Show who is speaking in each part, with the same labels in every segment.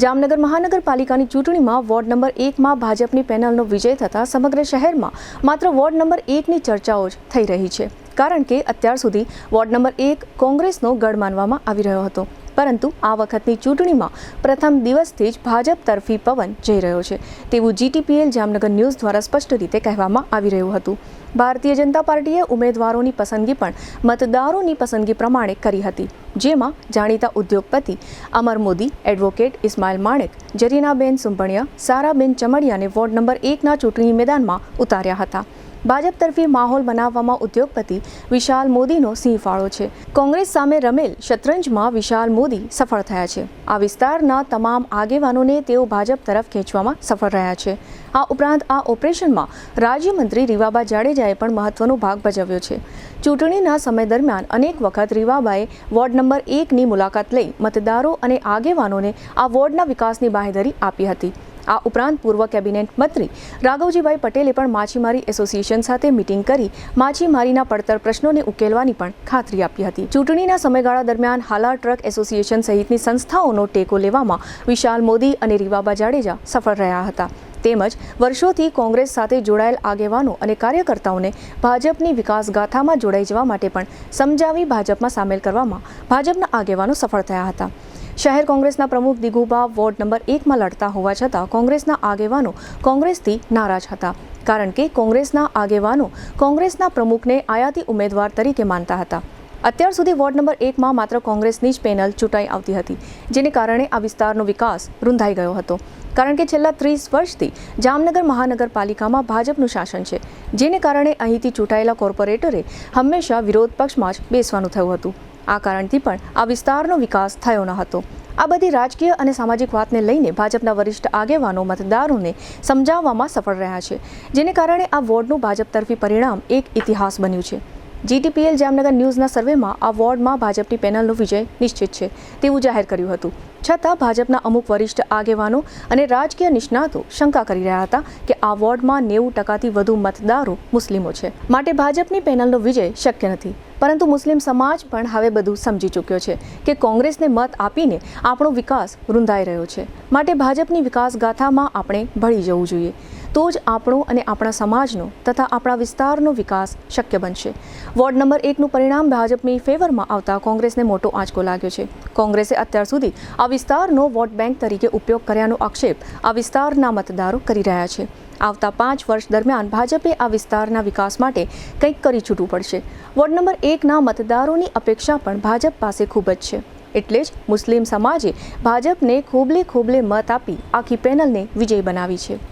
Speaker 1: જામનગર મહાનગરપાલિકાની ચૂંટણીમાં ward number 1માં ભાજપની પેનલનો વિજય થતાં સમગ્ર શહેરમાં માત્ર વોર્ડ નંબર 1ની ચર્ચાઓ જ થઈ રહી છે, કારણ કે અત્યાર સુધી વોર્ડ નંબર 1 કોંગ્રેસનો ગઢ માનવામાં આવી રહ્યો હતો, પરંતુ આ વખતની ચૂંટણીમાં પ્રથમ દિવસથી જ ભાજપ તરફી પવન જઈ રહ્યો છે તેવું GTPL જામનગર ન્યૂઝ દ્વારા સ્પષ્ટ રીતે કહેવામાં આવી રહ્યું હતું। ભારતીય જનતા પાર્ટીએ ઉમેદવારોની પસંદગી પણ મતદારોની પસંદગી પ્રમાણે કરી હતી, જેમાં જાણીતા ઉદ્યોગપતિ અમર મોદી, એડવોકેટ ઇસ્માઇલ માણેક, જરીનાબેન સુંપણિયા, સારાબેન ચમડિયાને વોર્ડ નંબર 1ના ચૂંટણી મેદાનમાં ઉતાર્યા હતા। ભાજપ તરફી માહોલ બનાવવામાં ઉદ્યોગપતિ વિશાલ મોદીનો સિંહ ફાળો છે। કોંગ્રેસ સામે રમેલ શતરંજમાં વિશાલ મોદી સફળ થયા છે। આ વિસ્તારના તમામ આગેવાનોને તેઓ ભાજપ તરફ ખેંચવામાં સફળ રહ્યા છે। આ ઉપરાંત આ ઓપરેશનમાં રાજ્યમંત્રી રીવાબા જાડેજાએ પણ મહત્વનો ભાગ ભજવ્યો છે। ચૂંટણીના સમય દરમિયાન અનેક વખત રીવાબાએ વોર્ડ નંબર 1ની મુલાકાત લઈ મતદારો અને આગેવાનોને આ વોર્ડના વિકાસની બાંહેધરી આપી હતી। આ ઉપરાંત પૂર્વ કેબિનેટ મંત્રી રાઘવજીભાઈ પટેલે પણ માછીમારી એસોસિએશન સાથે મીટિંગ કરી માછીમારીના પડતર પ્રશ્નોને ઉકેલવાની પણ ખાતરી આપી હતી। ચૂંટણીના સમયગાળા દરમિયાન હાલાર ટ્રક એસોસિએશન સહિતની સંસ્થાઓનો ટેકો લેવામાં વિશાલ મોદી અને રીવાબા જાડેજા સફળ રહ્યા હતા, તેમજ વર્ષોથી કોંગ્રેસ સાથે જોડાયેલ આગેવાનો અને કાર્યકર્તાઓને ભાજપની વિકાસ ગાથામાં જોડાઈ જવા માટે પણ સમજાવી ભાજપમાં સામેલ કરવામાં ભાજપના આગેવાનો સફળ થયા હતા। શહેર કોંગ્રેસના પ્રમુખ દિગુબા વોર્ડ નંબર 1માં લડતા હોવા છતાં કોંગ્રેસના આગેવાનો કોંગ્રેસથી નારાજ હતા, કારણ કે કોંગ્રેસના આગેવાનો કોંગ્રેસના પ્રમુખને આયાતી ઉમેદવાર તરીકે માનતા હતા। અત્યાર સુધી વોર્ડ નંબર 1માં માત્ર કોંગ્રેસની જ પેનલ ચૂંટાઈ આવતી હતી, જેને કારણે આ વિસ્તારનો વિકાસ રૂંધાઈ ગયો હતો, કારણ કે છેલ્લા 30 વર્ષથી જામનગર મહાનગરપાલિકામાં ભાજપનું શાસન છે, જેને કારણે અહીંથી ચૂંટાયેલા કોર્પોરેટરે હંમેશા વિરોધ પક્ષમાં જ બેસવાનું થયું હતું। આ કારણથી પણ આ વિસ્તારનો વિકાસ થયો ન હતો। આ બધી રાજકીય અને સામાજિક વાતને લઈને ભાજપના વરિષ્ઠ આગેવાનો મતદારોને સમજાવવામાં સફળ રહ્યા છે, જેને કારણે આ વોર્ડનું ભાજપ તરફી પરિણામ એક ઇતિહાસ બન્યું છે। GTPL જામનગર ન્યૂઝના સર્વેમાં આ વોર્ડમાં ભાજપની પેનલનો વિજય નિશ્ચિત છે તેવું જાહેર કર્યું હતું, છતાં ભાજપના અમુક વરિષ્ઠ આગેવાનો અને રાજકીય નિષ્ણાતો શંકા કરી રહ્યા હતા કે આ વોર્ડમાં 90%થી વધુ મતદારો મુસ્લિમો છે, માટે ભાજપની પેનલનો વિજય શક્ય નથી। પરંતુ મુસ્લિમ સમાજ પણ હવે બધું સમજી ચૂક્યો છે કે કોંગ્રેસને મત આપીને આપણો વિકાસ રૂંધાઈ રહ્યો છે, માટે ભાજપની વિકાસ ગાથામાં આપણે ભળી જવું જોઈએ, તો જ આપણો અને આપણા સમાજનો તથા આપણા વિસ્તારનો વિકાસ શક્ય બનશે। વોર્ડ નંબર 1નું પરિણામ ભાજપની ફેવરમાં આવતા કોંગ્રેસને મોટો આંચકો લાગ્યો છે। કોંગ્રેસે અત્યાર સુધી આ વિસ્તારનો વોટ બેંક તરીકે ઉપયોગ કર્યાનો આક્ષેપ આ વિસ્તારના મતદારો કરી રહ્યા છે। આવતા 5 વર્ષ દરમિયાન ભાજપે આ વિસ્તારના વિકાસ માટે કંઈક કરી છૂટવું પડશે। વોર્ડ નંબર 1ના મતદારોની અપેક્ષા પણ ભાજપ પાસે ખૂબ જ છે, એટલે જ મુસ્લિમ સમાજે ભાજપને ખોબલે મત આપી આખી પેનલને વિજય બનાવી છે।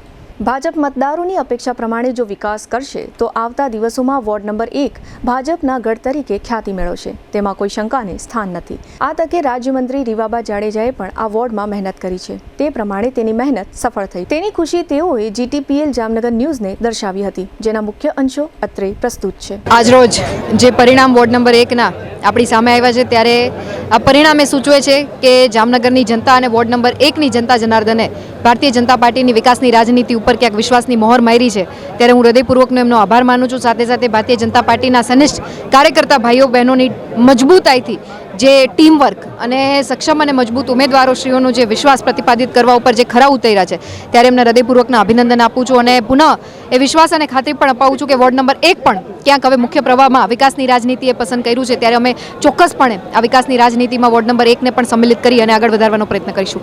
Speaker 1: ભાજપ મતદારોની અપેક્ષા પ્રમાણે જો વિકાસ કરશે તો આવતા દિવસોમાં વોર્ડ નંબર 1 ભાજપના ગઢ તરીકે ખ્યાતિ મેળવશે, તેમાં કોઈ શંકાને સ્થાન નથી। આ તકે રાજ્યમંત્રી રીવાબા જાડેજાએ પણ આ વોર્ડમાં મહેનત કરી છે, તે પ્રમાણે તેની મહેનત સફળ થઈ, તેની ખુશી તેઓએ GTPL જામનગર ન્યૂઝને દર્શાવી હતી, જેના મુખ્ય અંશો અત્રે પ્રસ્તુત છે।
Speaker 2: આજરોજ જે પરિણામ વોર્ડ નંબર 1ના આપણી સામે આવ્યા છે, ત્યારે આ પરિણામે સૂચવે છે કે જામનગરની જનતા અને વોર્ડ નંબર 1ની જનતા જનાર્દને ભારતીય જનતા પાર્ટીની વિકાસની રાજનીતિ ઉપર ક્યાંક વિશ્વાસની મહોર મારી છે, ત્યારે હું હૃદયપૂર્વકનો એમનો આભાર માનું છું। સાથે સાથે ભારતીય જનતા પાર્ટીના સનિષ્ઠ કાર્યકર્તા ભાઈઓ બહેનોની મજબૂતાઈથી જે ટીમવર્ક અને સક્ષમ અને મજબૂત ઉમેદવારોશ્રીઓનો જે વિશ્વાસ પ્રતિપાદિત કરવા ઉપર જે ખરા ઉતર્યા છે, ત્યારે એમને હૃદયપૂર્વકના અભિનંદન આપું છું અને પુનઃ એ વિશ્વાસ અને ખાતરી પણ અપાવું છું કે વોર્ડ નંબર 1 પણ ક્યાંક હવે મુખ્ય પ્રવાહમાં વિકાસની રાજનીતિએ પસંદ કર્યું છે, ત્યારે અમે ચોક્કસપણે આ વિકાસની રાજનીતિમાં વોર્ડ નંબર 1ને પણ સંમિલિત કરી અને આગળ વધારવાનો પ્રયત્ન કરીશું।